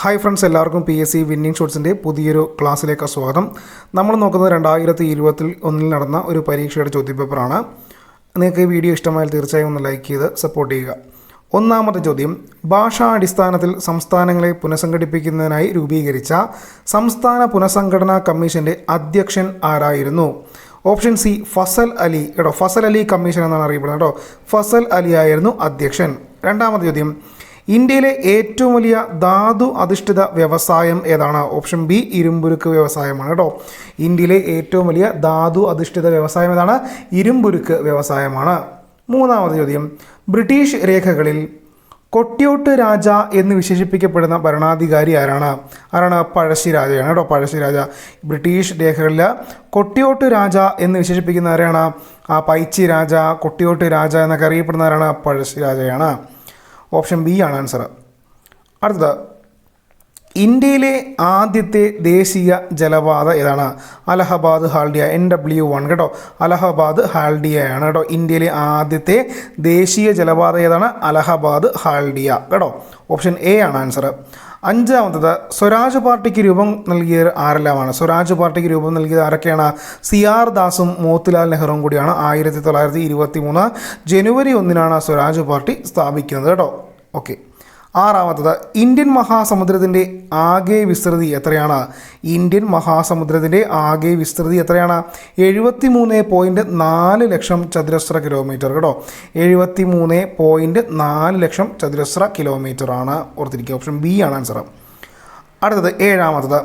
Hi friends, എല്ലാവർക്കും PSC winning ഷോട്ട്സിൻ്റെ പുതിയൊരു ക്ലാസ്സിലേക്ക് സ്വാഗതം. നമ്മൾ നോക്കുന്നത് 2021 നടന്ന ഒരു പരീക്ഷയുടെ ചോദ്യപേപ്പറാണ്. നിങ്ങൾക്ക് ഈ വീഡിയോ ഇഷ്ടമായാൽ തീർച്ചയായും ഒന്ന് ലൈക്ക് ചെയ്ത് സപ്പോർട്ട് ചെയ്യുക. ഒന്നാമത്തെ ചോദ്യം, ഭാഷാടിസ്ഥാനത്തിൽ സംസ്ഥാനങ്ങളെ പുനഃസംഘടിപ്പിക്കുന്നതിനായി രൂപീകരിച്ച സംസ്ഥാന പുനഃസംഘടനാ കമ്മീഷൻ്റെ അധ്യക്ഷൻ ആരായിരുന്നു? Option C Fazal Ali. Fazal Ali commission എന്നാണ് അറിയപ്പെടുന്നത് ഫസൽ അലി ആയിരുന്നു അധ്യക്ഷൻ. രണ്ടാമത്തെ ചോദ്യം, ഇന്ത്യയിലെ ഏറ്റവും വലിയ ധാതു അധിഷ്ഠിത വ്യവസായം ഏതാണ്? ഓപ്ഷൻ ബി ഇരുമ്പുരുക്ക് വ്യവസായമാണ് ഇന്ത്യയിലെ ഏറ്റവും വലിയ ധാതു അധിഷ്ഠിത വ്യവസായം ഏതാണ്? ഇരുമ്പുരുക്ക് വ്യവസായമാണ്. മൂന്നാമത്തെ ചോദ്യം, ബ്രിട്ടീഷ് രേഖകളിൽ കൊട്ടിയോട്ട് രാജ എന്ന് വിശേഷിപ്പിക്കപ്പെടുന്ന ഭരണാധികാരി ആരാണ്? പഴശ്ശിരാജയാണ് പഴശ്ശിരാജ. ബ്രിട്ടീഷ് രേഖകളിൽ കൊട്ടിയോട്ട് രാജ എന്ന് വിശേഷിപ്പിക്കുന്ന ആരാണ്? പൈച്ചി രാജ, കൊട്ടിയോട്ട് രാജ എന്നൊക്കെ അറിയപ്പെടുന്ന ആരാണ്? പഴശ്ശിരാജയാണ്. ഓപ്ഷൻ ബി ആണ് ആൻസർ. അടുത്തത്, ഇന്ത്യയിലെ ആദ്യത്തെ ദേശീയ ജലപാത ഏതാണ്? അലഹബാദ് ഹാൽഡിയ, NW1 അലഹബാദ് ഹാൽഡിയയാണ് ഇന്ത്യയിലെ ആദ്യത്തെ ദേശീയ ജലപാത ഏതാണ്? അലഹബാദ് ഹാൽഡിയ ഓപ്ഷൻ എ ആണ് ആൻസർ. അഞ്ചാമത്തത്, സ്വരാജ് പാർട്ടിക്ക് രൂപം നൽകിയത് ആരെല്ലാമാണ്? സ്വരാജ് പാർട്ടിക്ക് രൂപം നൽകിയത് ആരൊക്കെയാണ്? CR ദാസും മോത്തിലാൽ നെഹ്റുവും കൂടിയാണ്. 1923 ജനുവരി 1 സ്വരാജ് പാർട്ടി സ്ഥാപിക്കുന്നത് ഓക്കെ. ആറാമത്തത്, ഇന്ത്യൻ മഹാസമുദ്രത്തിൻ്റെ ആകെ വിസ്തൃതി എത്രയാണ്? ഇന്ത്യൻ മഹാസമുദ്രത്തിൻ്റെ ആകെ വിസ്തൃതി എത്രയാണ്? 73.4 ലക്ഷം ചതുരശ്ര കിലോമീറ്റർ 73.4 ലക്ഷം ചതുരശ്ര കിലോമീറ്റർ ആണ്. ഓർത്തിരിക്കുക, ഓപ്ഷൻ ബി ആണ് ആൻസർ. അടുത്തത്, ഏഴാമത്തത്,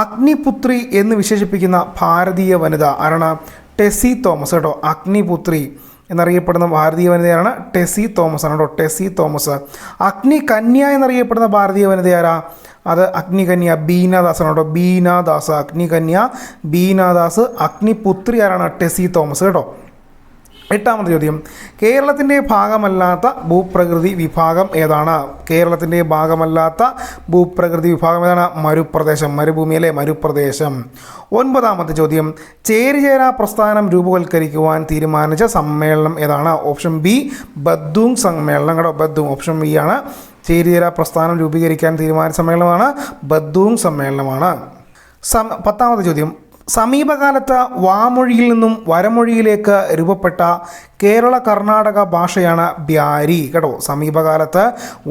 അഗ്നിപുത്രി എന്ന് വിശേഷിപ്പിക്കുന്ന ഭാരതീയ വനിത ആരാണ്? ടെസി തോമസ് അഗ്നിപുത്രി എന്നറിയപ്പെടുന്ന ഭാരതീയ വനിതയാണ് ടെസി തോമസ് ആണ് ടെസി തോമസ്. അഗ്നികന്യ എന്നറിയപ്പെടുന്ന ഭാരതീയ വനിത ആരാ? അത് അഗ്നികന്യ ബീനാദാസ് ആണ് ബീനാദാസ്. അഗ്നികന്യ ബീനാദാസ്. അഗ്നിപുത്രി ആരാണ്? ടെസി തോമസ് എട്ടാമത്തെ ചോദ്യം, കേരളത്തിൻ്റെ ഭാഗമല്ലാത്ത ഭൂപ്രകൃതി വിഭാഗം ഏതാണ്? കേരളത്തിൻ്റെ ഭാഗമല്ലാത്ത ഭൂപ്രകൃതി വിഭാഗം ഏതാണ്? മരുപ്രദേശം. മരുഭൂമിയിലെ മരുപ്രദേശം. ഒൻപതാമത്തെ ചോദ്യം, ചേരിചേരാ പ്രസ്ഥാനം രൂപവൽക്കരിക്കുവാൻ തീരുമാനിച്ച സമ്മേളനം ഏതാണ്? ഓപ്ഷൻ ബി ബദ്ദൂങ് സമ്മേളനം ബദ്ദൂങ്. ഓപ്ഷൻ ബി ആണ്. ചേരിചേരാ പ്രസ്ഥാനം രൂപീകരിക്കാൻ തീരുമാനിച്ച സമ്മേളനമാണ് ബദ്ദൂങ് സമ്മേളനമാണ്. പത്താമത്തെ ചോദ്യം, സമീപകാലത്ത് വാമൊഴിയിൽ നിന്നും വരമൊഴിയിലേക്ക് രൂപപ്പെട്ട കേരള കർണാടക ഭാഷയാണ് ബ്യാരി സമീപകാലത്ത്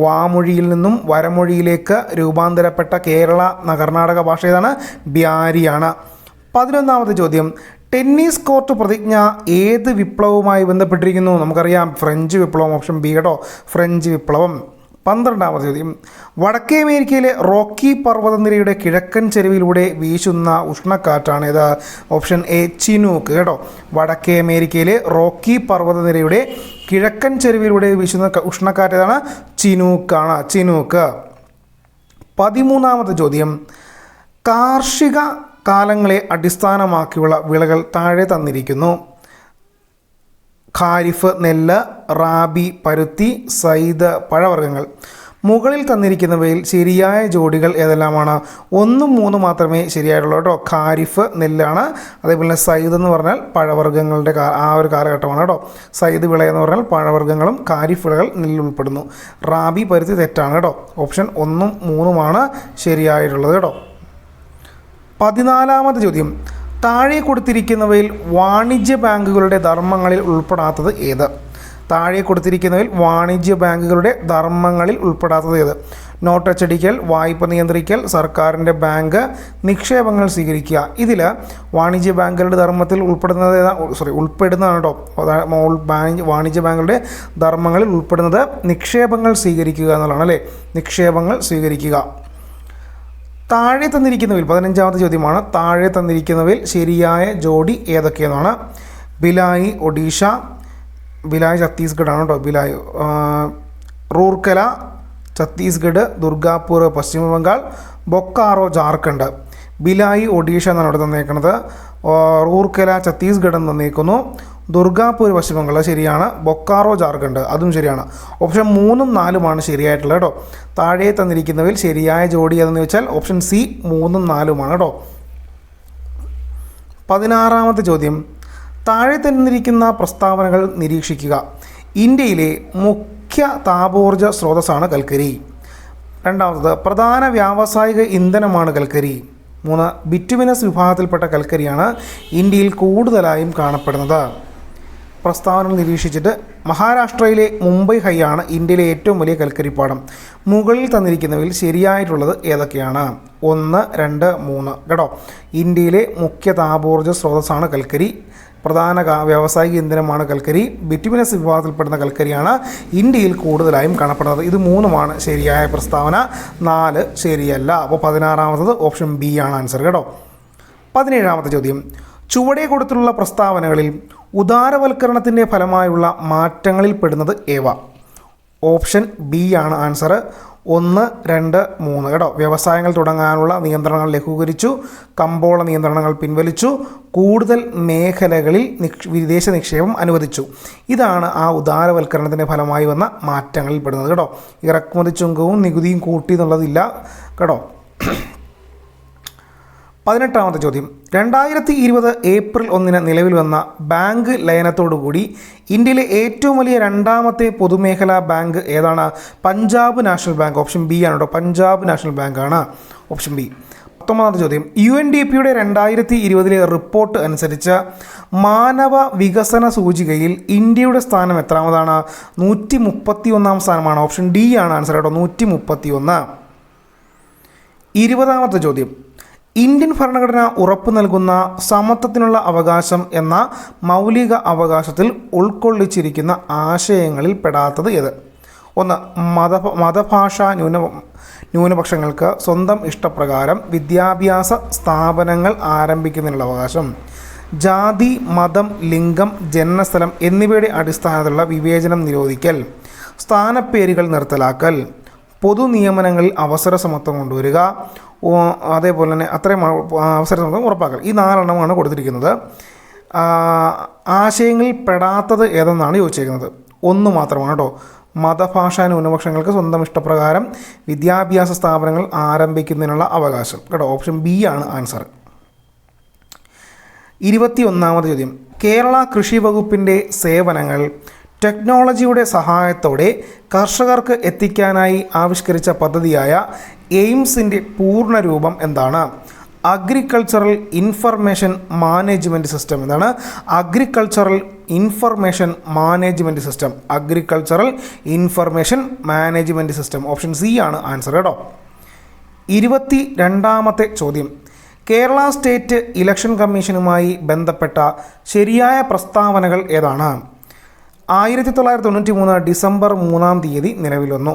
വാമൊഴിയിൽ നിന്നും വരമൊഴിയിലേക്ക് രൂപാന്തരപ്പെട്ട കേരള കർണാടക ഭാഷ ഏതാണ്? ബ്യാരിയാണ്. 11ാമത്തെ ചോദ്യം, ടെന്നീസ് കോർട്ട് പ്രതിജ്ഞ ഏത് വിപ്ലവവുമായി ബന്ധപ്പെട്ടിരിക്കുന്നു? നമുക്കറിയാം, ഫ്രഞ്ച് വിപ്ലവം. ഓപ്ഷൻ ബി ഫ്രഞ്ച് വിപ്ലവം. 12ാമത്തെ ചോദ്യം, വടക്കേ അമേരിക്കയിലെ റോക്കി പർവ്വതനിരയുടെ കിഴക്കൻ ചെരുവിലൂടെ വീശുന്ന ഉഷ്ണക്കാറ്റാണ് ഇത്? ഓപ്ഷൻ എ ചിനൂക്ക് വടക്കേ അമേരിക്കയിലെ റോക്കി പർവ്വതനിരയുടെ കിഴക്കൻ ചെരുവിലൂടെ വീശുന്ന ഉഷ്ണക്കാറ്റ് ഏതാണ്? ചിനൂക്കാണ്. ചിനൂക്ക്. 13ാമത്തെ ചോദ്യം, കാർഷിക കാലങ്ങളെ അടിസ്ഥാനമാക്കിയുള്ള വിളകൾ താഴെ തന്നിരിക്കുന്നു. ഖാരിഫ് നെല്ല്, റാബി പരുത്തി, സൈദ് പഴവർഗ്ഗങ്ങൾ. മുകളിൽ തന്നിരിക്കുന്നവയിൽ ശരിയായ ജോഡികൾ ഏതെല്ലാമാണ്? 1ഉം 3ഉം മാത്രമേ ശരിയായിട്ടുള്ളൂ ഖാരിഫ് നെല്ലാണ്. അതേപോലെ സൈദ് എന്ന് പറഞ്ഞാൽ പഴവർഗ്ഗങ്ങളുടെ ആ ഒരു കാലഘട്ടമാണ് സൈദ് വിള എന്ന് പറഞ്ഞാൽ പഴവർഗ്ഗങ്ങളും ഖാരിഫ് വിളകൾ നെല്ലിൽ ഉൾപ്പെടുന്നു. റാബി പരുത്തി തെറ്റാണ് ഓപ്ഷൻ 1ഉം 3ഉമാണ് ശരിയായിട്ടുള്ളത് 14ാമത്തെ ചോദ്യം, താഴെ കൊടുത്തിരിക്കുന്നവയിൽ വാണിജ്യ ബാങ്കുകളുടെ ധർമ്മങ്ങളിൽ ഉൾപ്പെടാത്തത് ഏത്? താഴെ കൊടുത്തിരിക്കുന്നവയിൽ വാണിജ്യ ബാങ്കുകളുടെ ധർമ്മങ്ങളിൽ ഉൾപ്പെടാത്തത് ഏത്? നോട്ട് അച്ചടിക്കൽ, വായ്പ നിയന്ത്രിക്കൽ, സർക്കാരിൻ്റെ ബാങ്ക്, നിക്ഷേപങ്ങൾ സ്വീകരിക്കുക. ഇതിൽ വാണിജ്യ ബാങ്കുകളുടെ ധർമ്മത്തിൽ ഉൾപ്പെടുന്നതാണ് വാണിജ്യ ബാങ്കുകളുടെ ധർമ്മങ്ങളിൽ ഉൾപ്പെടുന്നത് നിക്ഷേപങ്ങൾ സ്വീകരിക്കുക എന്നുള്ളതാണ് നിക്ഷേപങ്ങൾ സ്വീകരിക്കുക. താഴെ തന്നിരിക്കുന്നവയിൽ 15ാമത്തെ ചോദ്യമാണ്. താഴെ തന്നിരിക്കുന്നവയിൽ ശരിയായ ജോഡി ഏതൊക്കെയെന്നാണ്? ഭിലായി ഒഡീഷ, ഭിലായി ഛത്തീസ്ഗഡ് ആണ് ഭിലായി. റൂർക്കല ഛത്തീസ്ഗഡ്, ദുർഗാപൂർ പശ്ചിമ ബംഗാൾ, ബൊക്കാറോ ജാർഖണ്ഡ്. ഭിലായി ഒഡീഷ എന്നാണ് ഇവിടെ തന്നേക്കുന്നത്. റൂർക്കല ഛത്തീസ്ഗഡ് എന്ന് തന്നേക്കുന്നു. ദുർഗാപൂർ പശ്ചിമ ബംഗാൾ ശരിയാണ്. ബൊക്കാറോ ജാർഖണ്ഡ് അതും ശരിയാണ്. ഓപ്ഷൻ 3ഉം 4ഉമാണ് ശരിയായിട്ടുള്ളത് താഴെ തന്നിരിക്കുന്നവയിൽ ശരിയായ ജോഡി ഏതെന്ന് വെച്ചാൽ ഓപ്ഷൻ സി 3ഉം 4ഉമാണ് 16ാമത്തെ ചോദ്യം, താഴെ തന്നിരിക്കുന്ന പ്രസ്താവനകൾ നിരീക്ഷിക്കുക. ഇന്ത്യയിലെ മുഖ്യ താപോർജ്ജ സ്രോതസ്സാണ് കൽക്കരി. രണ്ടാമത്തത് പ്രധാന വ്യാവസായിക ഇന്ധനമാണ് കൽക്കരി. 3 ബിറ്റുമിനസ് വിഭാഗത്തിൽപ്പെട്ട കൽക്കരിയാണ് ഇന്ത്യയിൽ കൂടുതലായും കാണപ്പെടുന്നത്. പ്രസ്താവനകൾ നിരീക്ഷിച്ചിട്ട് മഹാരാഷ്ട്രയിലെ മുംബൈ ഹൈ ആണ് ഇന്ത്യയിലെ ഏറ്റവും വലിയ കൽക്കരിപ്പാടം. മുകളിൽ തന്നിരിക്കുന്നവയിൽ ശരിയായിട്ടുള്ളത് ഏതൊക്കെയാണ്? 1, 2, 3 കേട്ടോ. ഇന്ത്യയിലെ മുഖ്യ താപോർജ്ജ സ്രോതസ്സാണ് കൽക്കരി. പ്രധാന വ്യാവസായിക ഇന്ധനമാണ് കൽക്കരി. ബിറ്റുമിനസ് വിഭാഗത്തിൽപ്പെടുന്ന കൽക്കരിയാണ് ഇന്ത്യയിൽ കൂടുതലായും കാണപ്പെടുന്നത്. ഇത് 3 ശരിയായ പ്രസ്താവന. 4 ശരിയല്ല. അപ്പോൾ 16ാമത്തത് ഓപ്ഷൻ ബി ആണ് ആൻസർ കേട്ടോ. 17ാമത്തെ ചോദ്യം, ചുവടെ കൊടുത്തുള്ള പ്രസ്താവനകളിൽ ഉദാരവൽക്കരണത്തിൻ്റെ ഫലമായുള്ള മാറ്റങ്ങളിൽ പെടുന്നത് ഏവ? ഓപ്ഷൻ ബി ആണ് ആൻസർ. 1, 2, 3 കേട്ടോ. വ്യവസായങ്ങൾ തുടങ്ങാനുള്ള നിയന്ത്രണങ്ങൾ ലഘൂകരിച്ചു, കമ്പോള നിയന്ത്രണങ്ങൾ പിൻവലിച്ചു, കൂടുതൽ മേഖലകളിൽ വിദേശ നിക്ഷേപം അനുവദിച്ചു. ഇതാണ് ആ ഉദാരവൽക്കരണത്തിൻ്റെ ഫലമായി വന്ന മാറ്റങ്ങളിൽ പെടുന്നത് കേട്ടോ. ഇറക്കുമതി ചുങ്കവും നികുതിയും കൂട്ടി എന്നുള്ളതില്ല കേട്ടോ. 18ാമത്തെ ചോദ്യം, 2020 ഏപ്രിൽ 1 നിലവിൽ വന്ന ബാങ്ക് ലയനത്തോടുകൂടി ഇന്ത്യയിലെ ഏറ്റവും വലിയ രണ്ടാമത്തെ പൊതുമേഖലാ ബാങ്ക് ഏതാണ്? Punjab national bank. Option B ആണ് കേട്ടോ. പഞ്ചാബ് നാഷണൽ ബാങ്കാണ് ഓപ്ഷൻ ബി. 19ാമത്തെ ചോദ്യം, UNDPയുടെ 2020 റിപ്പോർട്ട് അനുസരിച്ച് മാനവ വികസന സൂചികയിൽ ഇന്ത്യയുടെ സ്ഥാനം എത്രാമതാണ്? 131ാം സ്ഥാനമാണ്. ഓപ്ഷൻ ഡി ആണ് ആൻസർ കേട്ടോ. 131. 20ാമത്തെ ചോദ്യം, ഇന്ത്യൻ ഭരണഘടന ഉറപ്പു നൽകുന്ന സമത്വത്തിനുള്ള അവകാശം എന്ന മൗലിക അവകാശത്തിൽ ഉൾക്കൊള്ളിച്ചിരിക്കുന്ന ആശയങ്ങളിൽ പെടാത്തത് ഏത്? 1 മതഭാഷാ ന്യൂനപക്ഷങ്ങൾക്ക് സ്വന്തം ഇഷ്ടപ്രകാരം വിദ്യാഭ്യാസ സ്ഥാപനങ്ങൾ ആരംഭിക്കുന്നതിനുള്ള അവകാശം, ജാതി, മതം, ലിംഗം, ജനനസ്ഥലം എന്നിവയുടെ അടിസ്ഥാനത്തിലുള്ള വിവേചനം നിരോധിക്കൽ, സ്ഥാനപ്പേരുകൾ നിർത്തലാക്കൽ, പൊതു നിയമനങ്ങളിൽ അവസര സമത്വം കൊണ്ടുവരിക, അതേപോലെ തന്നെ അത്രയും അവസര സമത്വം ഉറപ്പാക്കൽ. ഈ 4 കൊടുത്തിരിക്കുന്നത്. ആശയങ്ങളിൽ പെടാത്തത് ഏതെന്നാണ് ചോദിച്ചിരിക്കുന്നത്. 1 മാത്രമാണ് കേട്ടോ. മതഭാഷാ ന്യൂനപക്ഷങ്ങൾക്ക് സ്വന്തം ഇഷ്ടപ്രകാരം വിദ്യാഭ്യാസ സ്ഥാപനങ്ങൾ ആരംഭിക്കുന്നതിനുള്ള അവകാശം കേട്ടോ. ഓപ്ഷൻ ബി ആണ് ആൻസർ. 21ാമത്തെ ചോദ്യം, കേരള കൃഷി വകുപ്പിൻ്റെ സേവനങ്ങൾ ടെക്നോളജിയുടെ സഹായത്തോടെ കർഷകർക്ക് എത്തിക്കാനായി ആവിഷ്കരിച്ച പദ്ധതിയായ എയിംസിൻ്റെ പൂർണ്ണരൂപം എന്താണ്? Agricultural information management system. എന്താണ് agricultural information management system? Agricultural information management system. Option C ആണ് ആൻസർ കേട്ടോ. 22ാമത്തെ ചോദ്യം, കേരള സ്റ്റേറ്റ് ഇലക്ഷൻ കമ്മീഷനുമായി ബന്ധപ്പെട്ട ശരിയായ പ്രസ്താവനകൾ ഏതാണ്? 1993 ഡിസംബർ 3 നിലവിൽ വന്നു.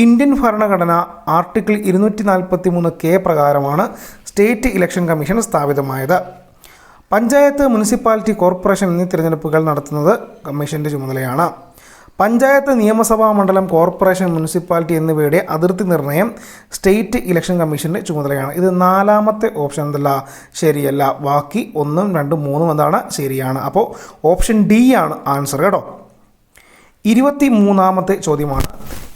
ഇന്ത്യൻ ഭരണഘടന ആർട്ടിക്കിൾ 243 പ്രകാരമാണ് സ്റ്റേറ്റ് ഇലക്ഷൻ കമ്മീഷൻ സ്ഥാപിതമായത്. പഞ്ചായത്ത്, മുനിസിപ്പാലിറ്റി, കോർപ്പറേഷൻ എന്നീ തിരഞ്ഞെടുപ്പുകൾ നടത്തുന്നത് കമ്മീഷൻ്റെ ചുമതലയാണ്. പഞ്ചായത്ത്, നിയമസഭാ മണ്ഡലം, കോർപ്പറേഷൻ, മുനിസിപ്പാലിറ്റി എന്നിവയുടെ അതിർത്തി നിർണ്ണയം സ്റ്റേറ്റ് ഇലക്ഷൻ കമ്മീഷൻ്റെ ചുമതലയാണ്. ഇത് 4ാമത്തെ ഓപ്ഷൻ എന്തല്ല ശരിയല്ല. ബാക്കി 1, 2, 3 എന്താണ് ശരിയാണ്. അപ്പോൾ ഓപ്ഷൻ ഡി ആണ് ആൻസർ കേട്ടോ. 23ാമത്തെ ചോദ്യമാണ്,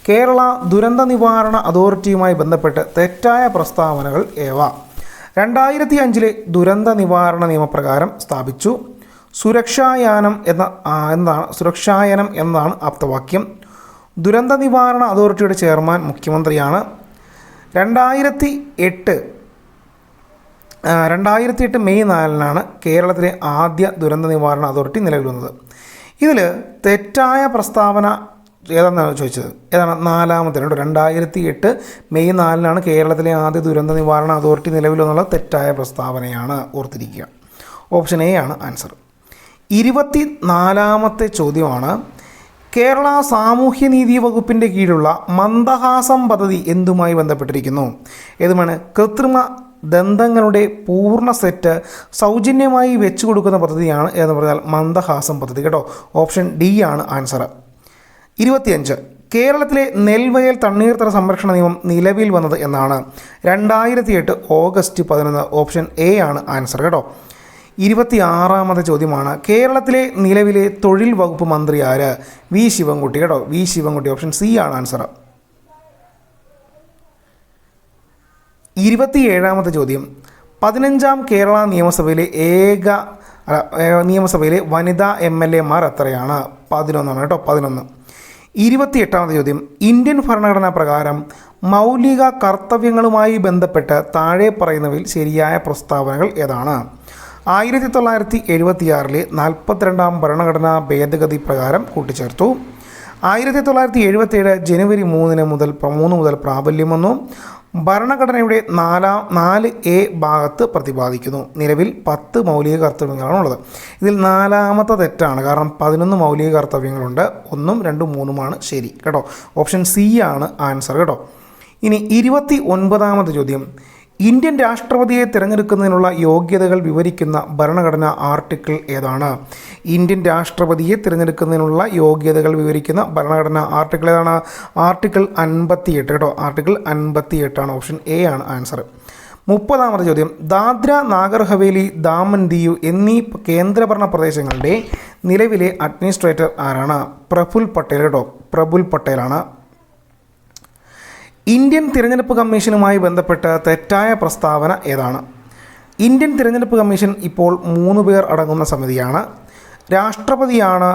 കേരള ദുരന്ത നിവാരണ അതോറിറ്റിയുമായി ബന്ധപ്പെട്ട് തെറ്റായ പ്രസ്താവനകൾ ഏവ? 2005 ദുരന്ത നിവാരണ നിയമപ്രകാരം സ്ഥാപിച്ചു. സുരക്ഷായാനം എന്നാണ് ആപ്തവാക്യം. ദുരന്ത നിവാരണ അതോറിറ്റിയുടെ ചെയർമാൻ മുഖ്യമന്ത്രിയാണ്. 2008 മെയ് 4 കേരളത്തിലെ ആദ്യ ദുരന്ത നിവാരണ അതോറിറ്റി നിലവിൽ വന്നത്. ഇതിൽ തെറ്റായ പ്രസ്താവന ഏതാണെന്നാണ് ചോദിച്ചത്. ഏതാണ്? 4ാമത്തെ. 2008 മെയ് 4 കേരളത്തിലെ ആദ്യ ദുരന്ത നിവാരണ അതോറിറ്റി നിലവിൽ വന്നുള്ള തെറ്റായ പ്രസ്താവനയാണ്. ഓർത്തിരിക്കുക. ഓപ്ഷൻ എ ആണ് ആൻസർ. 24ാമത്തെ ചോദ്യമാണ്, കേരള സാമൂഹ്യനീതി വകുപ്പിൻ്റെ കീഴിലുള്ള മന്ദഹാസം പദ്ധതി എന്തുമായി ബന്ധപ്പെട്ടിരിക്കുന്നു? ഏതുമാണ്? കൃത്രിമ ദന്തങ്ങളുടെ പൂർണ്ണ സെറ്റ് സൗജന്യമായി വെച്ചു കൊടുക്കുന്ന പദ്ധതിയാണ് എന്ന് പറഞ്ഞാൽ മന്ദഹാസം പദ്ധതി കേട്ടോ. ഓപ്ഷൻ ഡി ആണ് ആൻസർ. 25 കേരളത്തിലെ നെൽവയൽ തണ്ണീർത്തട സംരക്ഷണ നിയമം നിലവിൽ വന്നത് എന്നാണ്? 2008 ഓഗസ്റ്റ് 11. ഓപ്ഷൻ എ ആണ് ആൻസർ കേട്ടോ. 26ാമത്തെ ചോദ്യമാണ്, കേരളത്തിലെ നിലവിലെ തൊഴിൽ വകുപ്പ് മന്ത്രി ആര്? വി ശിവൻകുട്ടി കേട്ടോ. വി ശിവൻകുട്ടി. ഓപ്ഷൻ സി ആണ് ആൻസർ. 27ാമത്തെ ചോദ്യം, 15ാം കേരള നിയമസഭയിലെ വനിതാ MLA മാർ എത്രയാണ്? 11 ആണ് കേട്ടോ. 11. 28ാമത്തെ ചോദ്യം, ഇന്ത്യൻ ഭരണഘടനാ പ്രകാരം മൗലിക കർത്തവ്യങ്ങളുമായി ബന്ധപ്പെട്ട് താഴെ പറയുന്നവയിൽ ശരിയായ പ്രസ്താവനകൾ ഏതാണ്? 1976 42ാം ഭരണഘടനാ ഭേദഗതി പ്രകാരം കൂട്ടിച്ചേർത്തു. 1977 ജനുവരി 3 മുതൽ പ്രാബല്യം വന്നു. ഭരണഘടനയുടെ 4A ഭാഗത്ത് പ്രതിപാദിക്കുന്നു. നിലവിൽ 10 മൗലിക കർത്തവ്യങ്ങളാണുള്ളത്. ഇതിൽ 4ാമത്തെ തെറ്റാണ്. കാരണം 11 മൗലിക കർത്തവ്യങ്ങളുണ്ട്. 1, 2, 3 ശരി കേട്ടോ. ഓപ്ഷൻ സി ആണ് ആൻസർ കേട്ടോ. ഇനി 29ാമത്തെ ചോദ്യം, ഇന്ത്യൻ രാഷ്ട്രപതിയെ തിരഞ്ഞെടുക്കുന്നതിനുള്ള യോഗ്യതകൾ വിവരിക്കുന്ന ഭരണഘടനാ ആർട്ടിക്കിൾ ഏതാണ്? ഇന്ത്യൻ രാഷ്ട്രപതിയെ തിരഞ്ഞെടുക്കുന്നതിനുള്ള യോഗ്യതകൾ വിവരിക്കുന്ന ഭരണഘടനാ ആർട്ടിക്കിൾ ഏതാണ്? ആർട്ടിക്കിൾ 58 കേട്ടോ. ആർട്ടിക്കിൾ 58 ആണ്. ഓപ്ഷൻ എ ആണ് ആൻസർ. 30ാമത്തെ ചോദ്യം, ദാദ്ര നാഗർ ഹവേലി, ദാമൻ ദിയു എന്നീ കേന്ദ്രഭരണ പ്രദേശങ്ങളുടെ നിലവിലെ അഡ്മിനിസ്ട്രേറ്റർ ആരാണ്? പ്രഫുൽ പട്ടേൽ കേട്ടോ. പ്രഫുൽ പട്ടേലാണ്. ഇന്ത്യൻ തിരഞ്ഞെടുപ്പ് കമ്മീഷനുമായി ബന്ധപ്പെട്ട തെറ്റായ പ്രസ്താവന ഏതാണ്? ഇന്ത്യൻ തിരഞ്ഞെടുപ്പ് കമ്മീഷൻ ഇപ്പോൾ 3 പേർ അടങ്ങുന്ന സമിതിയാണ്. രാഷ്ട്രപതിയാണ്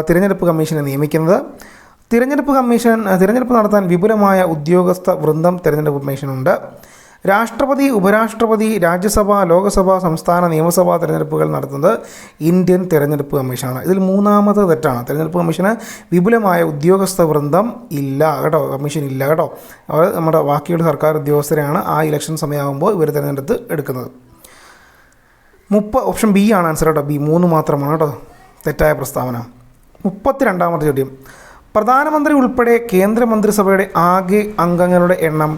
തിരഞ്ഞെടുപ്പ് കമ്മീഷനെ നിയമിക്കുന്നത്. തിരഞ്ഞെടുപ്പ് നടത്താൻ വിപുലമായ ഉദ്യോഗസ്ഥ വൃന്ദം തിരഞ്ഞെടുപ്പ് കമ്മീഷനുണ്ട്. രാഷ്ട്രപതി, ഉപരാഷ്ട്രപതി, രാജ്യസഭ, ലോകസഭ, സംസ്ഥാന നിയമസഭാ തിരഞ്ഞെടുപ്പുകൾ നടത്തുന്നത് ഇന്ത്യൻ തിരഞ്ഞെടുപ്പ് കമ്മീഷനാണ്. ഇതിൽ 3ാമത്തെ തെറ്റാണ്. തിരഞ്ഞെടുപ്പ് കമ്മീഷന് വിപുലമായ ഉദ്യോഗസ്ഥ വൃന്ദം ഇല്ല കേട്ടോ. കമ്മീഷൻ ഇല്ല കേട്ടോ. അവർ നമ്മുടെ ബാക്കിയുള്ള സർക്കാർ ഉദ്യോഗസ്ഥരെയാണ് ആ ഇലക്ഷൻ സമയമാകുമ്പോൾ ഇവർ തിരഞ്ഞെടുത്ത് എടുക്കുന്നത്. ഓപ്ഷൻ ബി ആണ് ആൻസർ കേട്ടോ. ബി 3 മാത്രമാണ് കേട്ടോ തെറ്റായ പ്രസ്താവന. 32ാമത്തെ ചോദ്യം, പ്രധാനമന്ത്രി ഉൾപ്പെടെ കേന്ദ്രമന്ത്രിസഭയുടെ ആകെ അംഗങ്ങളുടെ എണ്ണം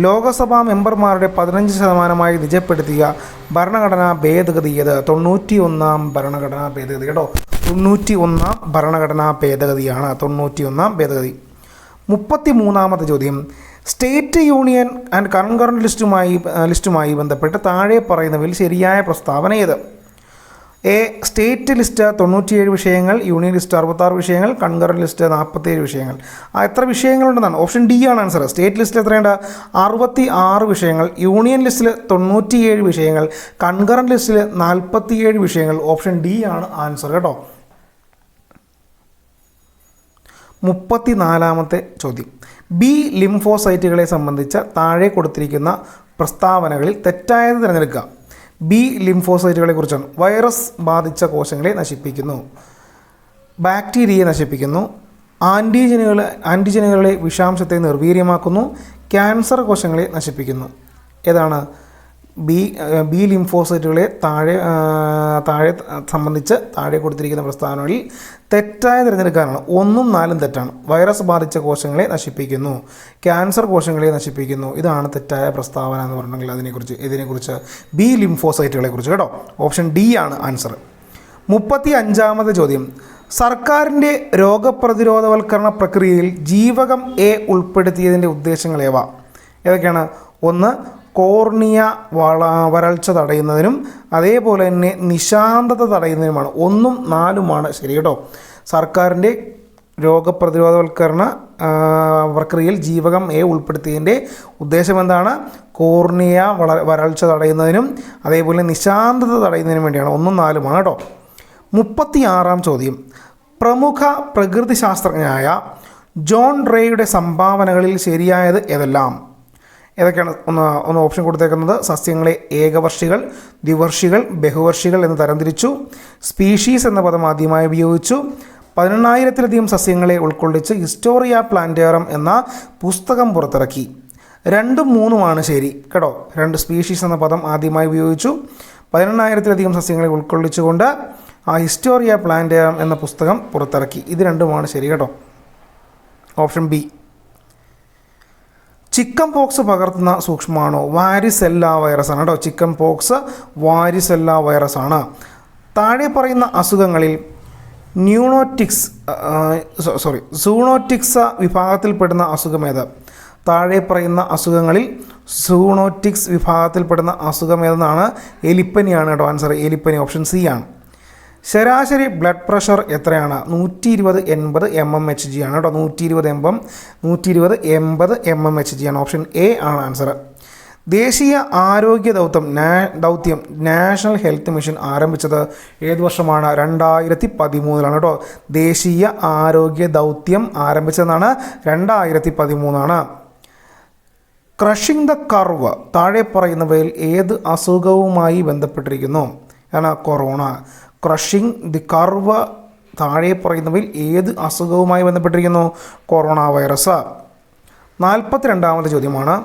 ലോകസഭാ മെമ്പർമാരുടെ 15% നിജപ്പെടുത്തിയ ഭരണഘടനാ ഭേദഗതി ഏത്? 91ാം ഭരണഘടനാ ഭേദഗതി കേട്ടോ. 91ാം ഭരണഘടനാ ഭേദഗതിയാണ്. 91ാം ഭേദഗതി. 33ാമത്തെ ചോദ്യം, സ്റ്റേറ്റ് യൂണിയൻ ആൻഡ് കൺകറന്റ് ലിസ്റ്റുമായി ബന്ധപ്പെട്ട് താഴെ പറയുന്നവയിൽ ശരിയായ പ്രസ്താവന ഏത്? എ, സ്റ്റേറ്റ് ലിസ്റ്റ് 97 വിഷയങ്ങൾ, യൂണിയൻ ലിസ്റ്റ് 66 വിഷയങ്ങൾ, കൺകറന്റ് ലിസ്റ്റ് 47 വിഷയങ്ങൾ. എത്ര വിഷയങ്ങളുണ്ടെന്നാണ്? ഓപ്ഷൻ ഡി ആണ് ആൻസർ. സ്റ്റേറ്റ് ലിസ്റ്റിൽ എത്രയുണ്ട്? 66 വിഷയങ്ങൾ, യൂണിയൻ ലിസ്റ്റിൽ 97 വിഷയങ്ങൾ, കൺകറന്റ് ലിസ്റ്റിൽ 47 വിഷയങ്ങൾ. ഓപ്ഷൻ ഡി ആണ് ആൻസർ കേട്ടോ. 34ാമത്തെ ചോദ്യം, ബി ലിംഫോസൈറ്റുകളെ സംബന്ധിച്ച താഴെ കൊടുത്തിരിക്കുന്ന പ്രസ്താവനകളിൽ തെറ്റായത് തിരഞ്ഞെടുക്കുക. ബി ലിംഫോസൈറ്റുകളെ കുറിച്ചാണ്. വൈറസ് ബാധിച്ച കോശങ്ങളെ നശിപ്പിക്കുന്നു, ബാക്ടീരിയയെ നശിപ്പിക്കുന്നു, ആൻറ്റിജനുകളെ വിഷാംശത്തെ നിർവീര്യമാക്കുന്നു, ക്യാൻസർ കോശങ്ങളെ നശിപ്പിക്കുന്നു. ഏതാണ്? ബി ലിംഫോസൈറ്റുകളെ താഴെ സംബന്ധിച്ച് താഴെ കൊടുത്തിരിക്കുന്ന പ്രസ്താവനകളിൽ തെറ്റായ തിരഞ്ഞെടുക്കാനാണ്. 1ഉം 4ഉം തെറ്റാണ്. വൈറസ് ബാധിച്ച കോശങ്ങളെ നശിപ്പിക്കുന്നു, ക്യാൻസർ കോശങ്ങളെ നശിപ്പിക്കുന്നു. ഇതാണ് തെറ്റായ പ്രസ്താവന എന്ന് പറഞ്ഞിട്ടുണ്ടെങ്കിൽ ഇതിനെക്കുറിച്ച് ബി ലിംഫോസൈറ്റുകളെ കുറിച്ച് കേട്ടോ. ഓപ്ഷൻ ഡി ആണ് ആൻസർ. 35ാമത്തെ ചോദ്യം, സർക്കാരിൻ്റെ രോഗപ്രതിരോധവൽക്കരണ പ്രക്രിയയിൽ ജീവകം എ ഉൾപ്പെടുത്തിയതിൻ്റെ ഉദ്ദേശങ്ങളേവ? ഏതൊക്കെയാണ്? 1, കോർണിയ വരൾച്ച തടയുന്നതിനും അതേപോലെ തന്നെ നിശാന്തത തടയുന്നതിനുമാണ്. 1ഉം 4ഉമാണ് ശരി കേട്ടോ. സർക്കാരിൻ്റെ രോഗപ്രതിരോധവൽക്കരണ പ്രക്രിയയിൽ ജീവകം എ ഉൾപ്പെടുത്തിയതിൻ്റെ ഉദ്ദേശം എന്താണ്? കോർണിയ വരൾച്ച തടയുന്നതിനും അതേപോലെ നിശാന്തത തടയുന്നതിനും വേണ്ടിയാണ്. 1ഉം 4ഉമാണ് കേട്ടോ. 36ാം ചോദ്യം, പ്രമുഖ പ്രകൃതി ശാസ്ത്രജ്ഞനായ ജോൺ റേയുടെ സംഭാവനകളിൽ ശരിയായത് ഏതെല്ലാം? ഏതൊക്കെയാണ്? ഒന്ന് ഓപ്ഷൻ കൊടുത്തേക്കുന്നത്. സസ്യങ്ങളെ ഏകവർഷികൾ, ദ്വിവർഷികൾ, ബഹുവർഷികൾ എന്ന് തരംതിരിച്ചു. സ്പീഷീസ് എന്ന പദം ആദ്യമായി ഉപയോഗിച്ചു. 18,000-ലധികം സസ്യങ്ങളെ ഉൾക്കൊള്ളിച്ച് ഹിസ്റ്റോറിയ പ്ലാന്റേറം എന്ന പുസ്തകം പുറത്തിറക്കി. 2ഉം 3ഉമാണ് ശരി കേട്ടോ. 2 സ്പീഷീസ് എന്ന പദം ആദ്യമായി ഉപയോഗിച്ചു. 18,000-ലധികം സസ്യങ്ങളെ ഉൾക്കൊള്ളിച്ചുകൊണ്ട് ആ ഹിസ്റ്റോറിയ പ്ലാന്റേറം എന്ന പുസ്തകം പുറത്തിറക്കി. ഇത് 2ഉമാണ് ശരി കേട്ടോ. Option B. ചിക്കൻ പോക്സ് പകർത്തുന്ന സൂക്ഷ്മാണു വാരിസെല്ല വൈറസാണ് കേട്ടോ. ചിക്കൻ പോക്സ് വാരിസെല്ല വൈറസാണ്. താഴെ പറയുന്ന അസുഖങ്ങളിൽ സൂണോറ്റിക്സ് വിഭാഗത്തിൽപ്പെടുന്ന അസുഖമേത്? താഴെ പറയുന്ന അസുഖങ്ങളിൽ സൂണോറ്റിക്സ് വിഭാഗത്തിൽപ്പെടുന്ന അസുഖമേതെന്നാണ്? എലിപ്പനിയാണ് കേട്ടോ ആൻസർ. എലിപ്പനി. ഓപ്ഷൻ സി ആണ്. ശരാശരി ബ്ലഡ് പ്രഷർ എത്രയാണ്? 120/80 mmHg ആണ് കേട്ടോ. 120/80 mmHg ആണ്. ഓപ്ഷൻ എ ആണ് ആൻസർ. ദേശീയ ആരോഗ്യ ദൗത്യം നാഷണൽ ഹെൽത്ത് മിഷൻ ആരംഭിച്ചത് ഏത് വർഷമാണ്? 2013 കേട്ടോ. ദേശീയ ആരോഗ്യ ദൗത്യം ആരംഭിച്ചതെന്നാണ് 2013. ക്രഷിംഗ് ദ കർവ് താഴെ പറയുന്നവയിൽ ഏത് അസുഖവുമായി ബന്ധപ്പെട്ടിരിക്കുന്നു? ആണ് കൊറോണ. ക്രഷിംഗ് ദി കർവ് താഴെ പറയുന്നവയിൽ ഏത് അസുഖവുമായി ബന്ധപ്പെട്ടിരിക്കുന്നു? Corona virus. 42ാമത്തെ ചോദ്യമാണ്,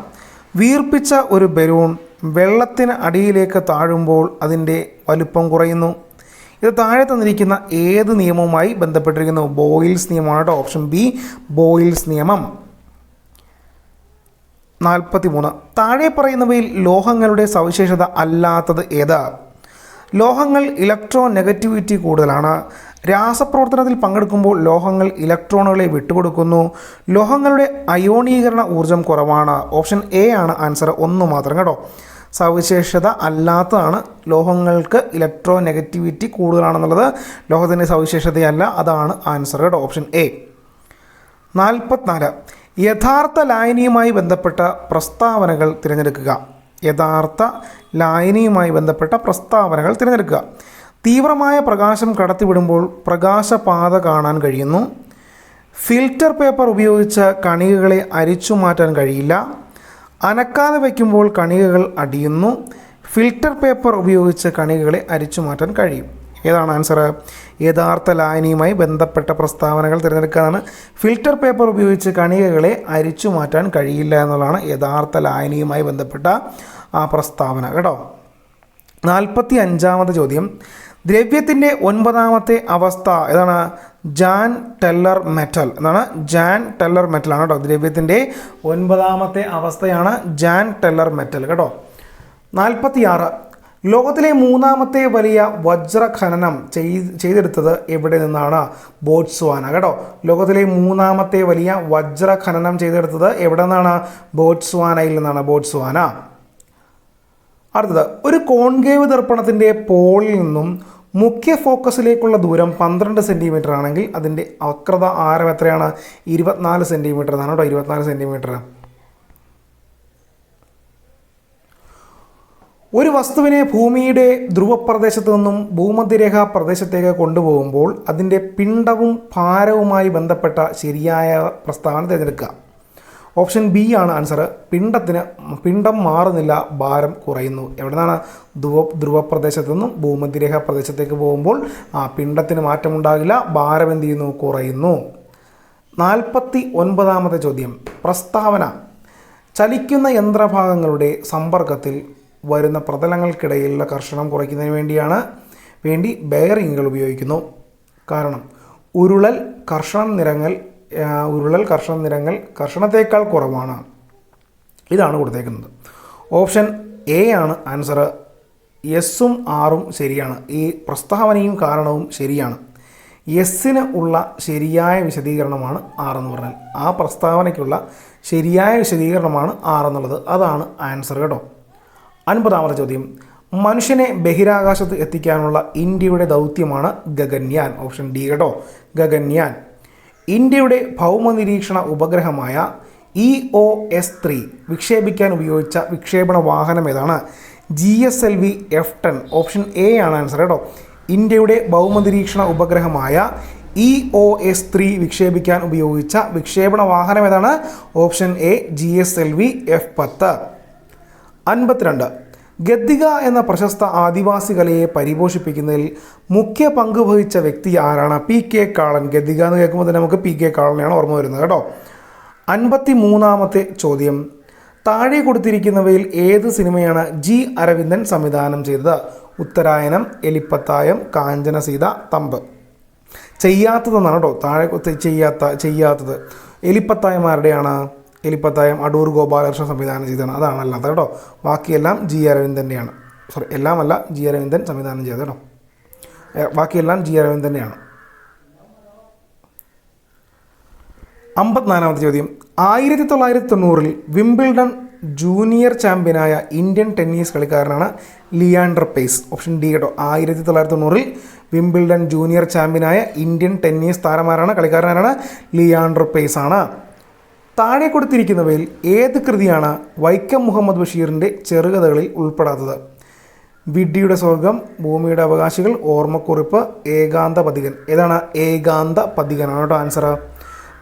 വീർപ്പിച്ച ഒരു ബലൂൺ വെള്ളത്തിന് അടിയിലേക്ക് താഴുമ്പോൾ അതിൻ്റെ വലുപ്പം കുറയുന്നു. ഇത് താഴെ തന്നിരിക്കുന്ന ഏത് നിയമവുമായി ബന്ധപ്പെട്ടിരിക്കുന്നു? ബോയിൽസ് നിയമമാണ് കേട്ടോ. ഓപ്ഷൻ ബി ബോയിൽസ് നിയമം. 43. താഴെ പറയുന്നവയിൽ ലോഹങ്ങളുടെ സവിശേഷത അല്ലാത്തത് ഏത്? ലോഹങ്ങൾ ഇലക്ട്രോ നെഗറ്റിവിറ്റി കൂടുതലാണ്. രാസപ്രവർത്തനത്തിൽ പങ്കെടുക്കുമ്പോൾ ലോഹങ്ങൾ ഇലക്ട്രോണുകളെ വിട്ടുകൊടുക്കുന്നു. ലോഹങ്ങളുടെ അയോണീകരണ ഊർജ്ജം കുറവാണ്. ഓപ്ഷൻ എ ആണ് ആൻസർ. 1 മാത്രം കേട്ടോ. സവിശേഷത അല്ലാത്തതാണ്. ലോഹങ്ങൾക്ക് ഇലക്ട്രോ നെഗറ്റിവിറ്റി കൂടുതലാണെന്നുള്ളത് ലോഹത്തിൻ്റെ സവിശേഷതയല്ല, അതാണ് ആൻസർ കേട്ടോ. Option A. 44. യഥാർത്ഥ ലായനിയുമായി ബന്ധപ്പെട്ട പ്രസ്താവനകൾ തിരഞ്ഞെടുക്കുക. യഥാർത്ഥ ലായനിയുമായി ബന്ധപ്പെട്ട പ്രസ്താവനകൾ തിരഞ്ഞെടുക്കുക. തീവ്രമായ പ്രകാശം കടത്തിവിടുമ്പോൾ പ്രകാശപാത കാണാൻ കഴിയുന്നു. ഫിൽറ്റർ പേപ്പർ ഉപയോഗിച്ച് കണികകളെ അരിച്ചു മാറ്റാൻ കഴിയില്ല. അനക്കാതെ വയ്ക്കുമ്പോൾ കണികകൾ അടിയുന്നു. ഫിൽറ്റർ പേപ്പർ ഉപയോഗിച്ച് കണികകളെ അരിച്ചു മാറ്റാൻ കഴിയും. ഏതാണ് ആൻസർ? യഥാർത്ഥ ലായനിയുമായി ബന്ധപ്പെട്ട പ്രസ്താവനകൾ തിരഞ്ഞെടുക്കാനാണ്. ഫിൽറ്റർ പേപ്പർ ഉപയോഗിച്ച് കണികകളെ അരിച്ചു മാറ്റാൻ കഴിയില്ല എന്നുള്ളതാണ് യഥാർത്ഥ ലായനിയുമായി ബന്ധപ്പെട്ട ആ പ്രസ്താവന കേട്ടോ. 45ാമത്തെ ചോദ്യം, ദ്രവ്യത്തിൻ്റെ 9ാമത്തെ അവസ്ഥ ഏതാണ്? ജാൻ ടെല്ലർ മെറ്റൽ എന്നാണ്. ജാൻ ടെല്ലർ മെറ്റലാണ് കേട്ടോ. ദ്രവ്യത്തിൻ്റെ 9ാമത്തെ അവസ്ഥയാണ് ജാൻ ടെല്ലർ മെറ്റൽ കേട്ടോ. 46. ലോകത്തിലെ 3ാമത്തെ വലിയ വജ്ര ഖനനം ചെയ്തെടുത്തത് എവിടെ നിന്നാണ്? ബോട്സ്വാന കേട്ടോ. ലോകത്തിലെ 3ാമത്തെ വലിയ വജ്ര ഖനനം ചെയ്തെടുത്തത് എവിടെ നിന്നാണ്? ബോട്സ്വാനയിൽ നിന്നാണ്. ബോട്സ്വാന. അടുത്തത്, ഒരു കോൺകേവ് ദർപ്പണത്തിൻ്റെ പോളിൽ നിന്നും മുഖ്യ ഫോക്കസിലേക്കുള്ള ദൂരം 12 സെൻറ്റിമീറ്റർ ആണെങ്കിൽ അതിൻ്റെ വക്രത ആരം എത്രയാണ്? 24 സെൻറ്റിമീറ്റർ എന്നാണ് കേട്ടോ. 24 സെൻറ്റിമീറ്റർ. ഒരു വസ്തുവിനെ ഭൂമിയുടെ ധ്രുവപ്രദേശത്ത് നിന്നും ഭൂമധ്യരേഖാ പ്രദേശത്തേക്ക് കൊണ്ടുപോകുമ്പോൾ അതിൻ്റെ പിണ്ഡവും ഭാരവുമായി ബന്ധപ്പെട്ട ശരിയായ പ്രസ്താവന തിരഞ്ഞെടുക്കുക. ഓപ്ഷൻ ബി ആണ് ആൻസർ. പിണ്ഡം മാറുന്നില്ല, ഭാരം കുറയുന്നു. എവിടെ നിന്നാണ്? ധ്രുവപ്രദേശത്ത് നിന്നും ഭൂമധ്യരേഖാ പ്രദേശത്തേക്ക് പോകുമ്പോൾ പിണ്ഡത്തിന് മാറ്റമുണ്ടാകില്ല, ഭാരം എന്ത് ചെയ്യുന്നു? കുറയുന്നു. 49ാമത്തെ ചോദ്യം, പ്രസ്താവന. ചലിക്കുന്ന യന്ത്രഭാഗങ്ങളുടെ സമ്പർക്കത്തിൽ വരുന്ന പ്രതലങ്ങൾക്കിടയിലുള്ള കർഷണം കുറയ്ക്കുന്നതിന് വേണ്ടി ബെയറിങ്ങുകൾ ഉപയോഗിക്കുന്നു. കാരണം ഉരുളൽ കർഷണ നിരങ്ങൾ കർഷണത്തേക്കാൾ കുറവാണ്. ഇതാണ് കൊടുത്തേക്കുന്നത്. ഓപ്ഷൻ എ ആണ് ആൻസർ. എസ്സും ആറും ശരിയാണ്. ഈ പ്രസ്താവനയും കാരണവും ശരിയാണ്. എസ്സിന് ഉള്ള ശരിയായ വിശദീകരണമാണ് ആറെന്ന് പറഞ്ഞാൽ. ആ പ്രസ്താവനയ്ക്കുള്ള ശരിയായ വിശദീകരണമാണ് ആറെന്നുള്ളത്. അതാണ് ആൻസർ കേട്ടോ. 50ാമത്തെ ചോദ്യം, മനുഷ്യനെ ബഹിരാകാശത്ത് എത്തിക്കാനുള്ള ഇന്ത്യയുടെ ദൗത്യമാണ് ഗഗൻയാൻ. ഓപ്ഷൻ ഡി കേട്ടോ, ഗഗൻയാൻ. ഇന്ത്യയുടെ ഭൗമനിരീക്ഷണ ഉപഗ്രഹമായ EOS-3 വിക്ഷേപിക്കാൻ ഉപയോഗിച്ച വിക്ഷേപണ വാഹനം ഏതാണ്? GSLV F10. ഓപ്ഷൻ എ ആണ് ആൻസർ കേട്ടോ. ഇന്ത്യയുടെ ഭൗമനിരീക്ഷണ ഉപഗ്രഹമായ EOS-3 വിക്ഷേപിക്കാൻ ഉപയോഗിച്ച വിക്ഷേപണ വാഹനം ഏതാണ്? Option A GSLV F10. 52. Gaddika എന്ന പ്രശസ്ത ആദിവാസി കലയെ പരിപോഷിപ്പിക്കുന്നതിൽ മുഖ്യ പങ്ക് വഹിച്ച വ്യക്തി ആരാണ്? PK കാളൻ. ഗദ്ദിക എന്ന് കേൾക്കുമ്പോൾ തന്നെ നമുക്ക് PK കാളനെയാണ് ഓർമ്മ വരുന്നത് കേട്ടോ. 53ാമത്തെ ചോദ്യം, താഴെ കൊടുത്തിരിക്കുന്നവയിൽ ഏത് സിനിമയാണ് G. അരവിന്ദൻ സംവിധാനം ചെയ്തത്? ഉത്തരായനം, എലിപ്പത്തായം, കാഞ്ചന സീത, തമ്പ്. ചെയ്യാത്തതെന്നാണ് കേട്ടോ. താഴെ ചെയ്യാത്തത് എലിപ്പത്തായമാരുടെയാണ്? എലിപ്പത്തായം അടൂർ ഗോപാലകൃഷ്ണൻ സംവിധാനം ചെയ്തതാണ്. അതാണ് അല്ലാത്ത കേട്ടോ. ബാക്കിയെല്ലാം G. അരവിന്ദൻ്റെയാണ്. എല്ലാം അല്ല, G. അരവിന്ദൻ സംവിധാനം ചെയ്തത് കേട്ടോ. ബാക്കിയെല്ലാം G. അരവിന്ദൻ്റെയാണ്. 54ാമത്തെ ചോദ്യം, 1990 വിംബിൾഡൺ ജൂനിയർ ചാമ്പ്യനായ ഇന്ത്യൻ ടെന്നീസ് കളിക്കാരനാണ് ലിയാൻഡർ പേസ്. ഓപ്ഷൻ ഡി കേട്ടോ. 1990 വിംബിൾഡൺ ജൂനിയർ ചാമ്പ്യനായ ഇന്ത്യൻ ടെന്നീസ് താരമാരാണ്? കളിക്കാരനാരാണ്? ലിയാൻഡർ പേസ് ആണ്. താഴെ കൊടുത്തിരിക്കുന്നവയിൽ ഏത് കൃതിയാണ് വൈക്കം മുഹമ്മദ് ബഷീറിൻ്റെ ചെറുകഥകളിൽ ഉൾപ്പെടാത്തത്? വിഡ്ഢിയുടെ സ്വർഗം, ഭൂമിയുടെ അവകാശികൾ, ഓർമ്മക്കുറിപ്പ്, ഏകാന്ത പഥികൻ. ഏതാണ്? ഏകാന്ത പഥികനാണ് കേട്ടോ ആൻസർ.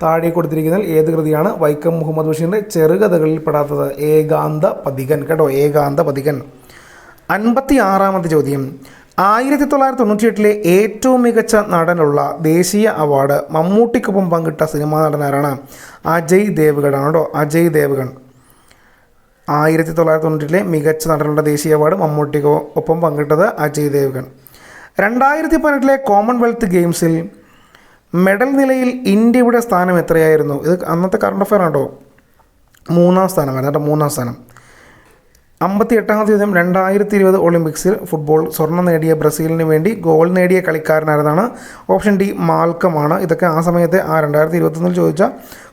താഴെ കൊടുത്തിരിക്കുന്നതിൽ ഏത് കൃതിയാണ് വൈക്കം മുഹമ്മദ് ബഷീറിൻ്റെ ചെറുകഥകളിൽ പെടാത്തത്? ഏകാന്ത പഥികൻ കേട്ടോ, ഏകാന്ത പഥികൻ. 56ാമത്തെ ചോദ്യം. 1998 ഏറ്റവും മികച്ച നടനുള്ള ദേശീയ അവാർഡ് മമ്മൂട്ടിക്കൊപ്പം പങ്കിട്ട സിനിമാ നടനാരാണ്? അജയ് ദേവ്ഗണാണ് കേട്ടോ, അജയ് ദേവ്ഗൺ. 1998 മികച്ച നടനുള്ള ദേശീയ അവാർഡ് മമ്മൂട്ടിക്കൊപ്പം പങ്കിട്ടത് അജയ് ദേവ്ഗൺ. 2018 കോമൺവെൽത്ത് ഗെയിംസിൽ മെഡൽ നിലയിൽ ഇന്ത്യയുടെ സ്ഥാനം എത്രയായിരുന്നു? ഇത് അന്നത്തെ കറണ്ട് അഫയർ ആണോ? 3ാം സ്ഥാനമായിരുന്നു കേട്ടോ, 3ാം സ്ഥാനം. 58ാമത്തെ ചോദ്യം. 2020 ഒളിമ്പിക്സിൽ ഫുട്ബോൾ സ്വർണ്ണം നേടിയ ബ്രസീലിന് വേണ്ടി ഗോൾ നേടിയ കളിക്കാരനായിരുന്നാണ്? Option D മാൽക്കമാണ്. ഇതൊക്കെ ആ സമയത്തെ 2021 ചോദിച്ച